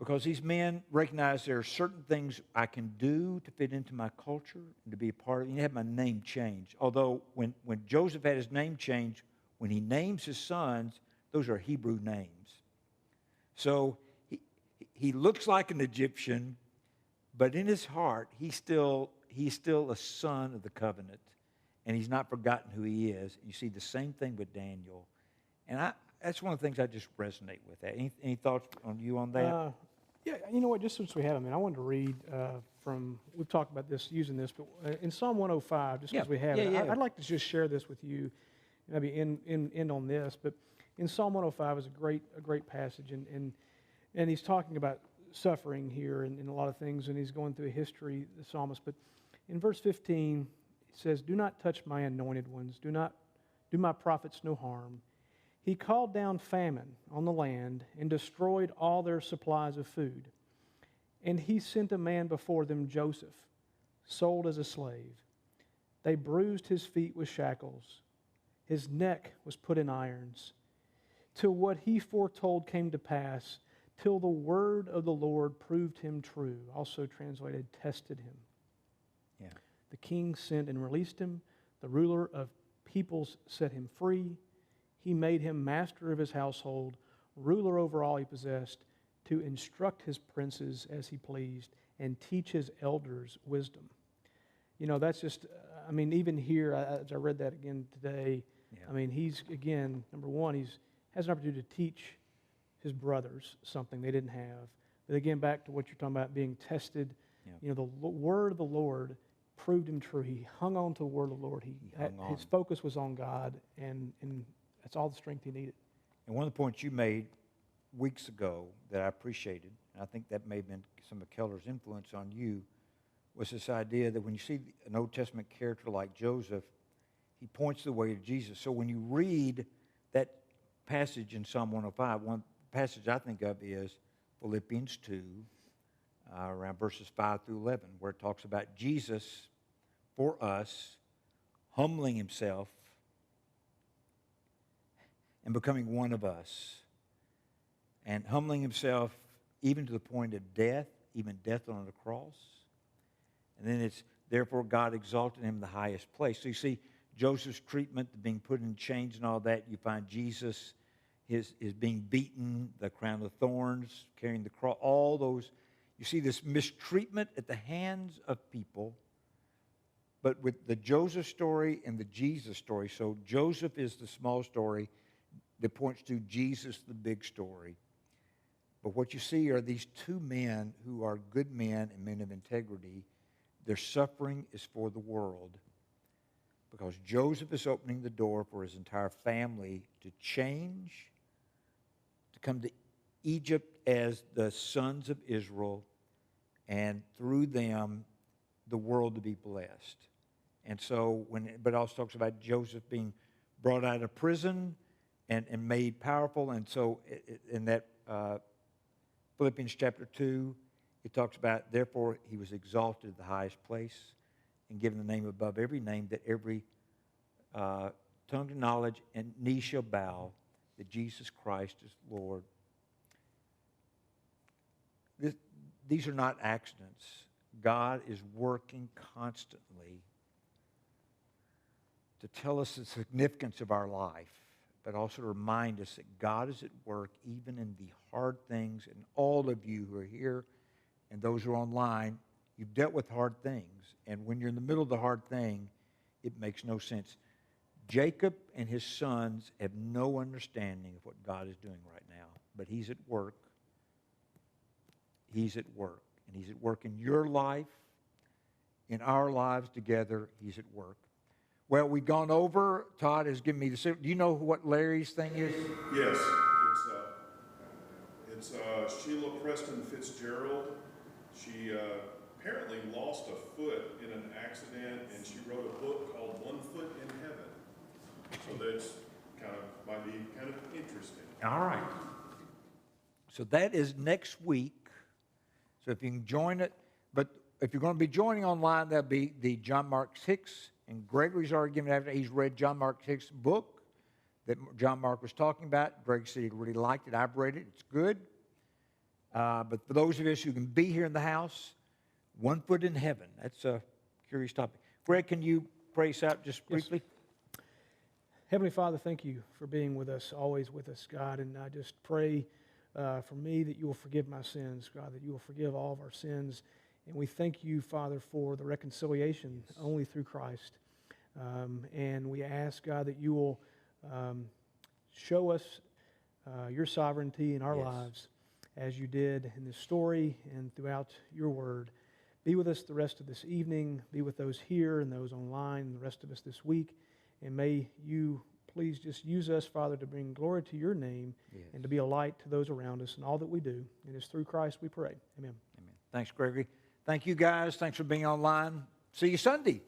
because these men recognize there are certain things I can do to fit into my culture and to be a part of it. You have my name changed. Although when Joseph had his name changed, when he names his sons, those are Hebrew names. So he looks like an Egyptian, but in his heart, he's still a son of the covenant, and he's not forgotten who he is. You see the same thing with Daniel. And that's one of the things I just resonate with. That. Any thoughts on you on that? Yeah, you know what, just since we have them, I wanted to read from, we've talked about this, using this, but in Psalm 105, just because we have it, I'd like to just share this with you, maybe end on this, but in Psalm 105 is a great passage, and he's talking about suffering here and a lot of things, and he's going through a history, the psalmist, but in verse 15, it says, "Do not touch my anointed ones, do my prophets no harm. He called down famine on the land and destroyed all their supplies of food. And he sent a man before them, Joseph, sold as a slave. They bruised his feet with shackles. His neck was put in irons. Till what he foretold came to pass, till the word of the Lord proved him true." Also translated, tested him. Yeah. "The king sent and released him. The ruler of peoples set him free. He made him master of his household, ruler over all he possessed, to instruct his princes as he pleased and teach his elders wisdom." You know, that's just, I mean, even here, as I read that again today, I mean, he's, again, number one, has an opportunity to teach his brothers something they didn't have. But again, back to what you're talking about, being tested, you know, the word of the Lord proved him true. He hung on to the word of the Lord. His focus was on God, and that's all the strength he needed. And one of the points you made weeks ago that I appreciated, and I think that may have been some of Keller's influence on you, was this idea that when you see an Old Testament character like Joseph, he points the way to Jesus. So when you read that passage in Psalm 105, one passage I think of is Philippians 2, around verses 5 through 11, where it talks about Jesus for us humbling himself and becoming one of us, and humbling himself even to the point of death, even death on the cross. And then it's, therefore God exalted him in the highest place. So you see Joseph's treatment, being put in chains and all that. You find Jesus his being beaten, the crown of thorns, carrying the cross, all those. You see this mistreatment at the hands of people, but with the Joseph story and the Jesus story. So Joseph is the small story that points to Jesus, the big story. But what you see are these two men who are good men and men of integrity. Their suffering is for the world, because Joseph is opening the door for his entire family to change, to come to Egypt as the sons of Israel, and through them, the world to be blessed. And so, but it also talks about Joseph being brought out of prison and made powerful. And so, in that Philippians chapter 2, it talks about, therefore, he was exalted to the highest place and given the name above every name, that every tongue acknowledge and knee shall bow that Jesus Christ is Lord. These are not accidents. God is working constantly to tell us the significance of our life, but also to remind us that God is at work even in the hard things. And all of you who are here and those who are online, you've dealt with hard things. And when you're in the middle of the hard thing, it makes no sense. Jacob and his sons have no understanding of what God is doing right now, but he's at work. He's at work. And he's at work in your life, in our lives together. He's at work. Well, we've gone over. Todd has given me the... Do you know what Larry's thing is? Yes. It's Sheila Preston Fitzgerald. She apparently lost a foot in an accident, and she wrote a book called One Foot in Heaven. So that's might be kind of interesting. All right. So that is next week. So if you can join it, but if you're going to be joining online, that'll be the John Mark Hicks, and Gregory's already given it. He's read John Mark Hicks' book that John Mark was talking about. Greg said he really liked it. I've read it. It's good. But for those of us who can be here in the house, One Foot in Heaven. That's a curious topic. Greg, can you pray us out just briefly? Yes. Heavenly Father, thank you for being with us, always with us, God. And I just pray for me that you will forgive my sins, God, that you will forgive all of our sins. And we thank you, Father, for the reconciliation only through Christ. And we ask, God, that you will show us your sovereignty in our lives as you did in this story and throughout your word. Be with us the rest of this evening. Be with those here and those online and the rest of us this week. And may you please just use us, Father, to bring glory to your name and to be a light to those around us in all that we do. And it's through Christ we pray. Amen. Amen. Thanks, Gregory. Thank you, guys. Thanks for being online. See you Sunday.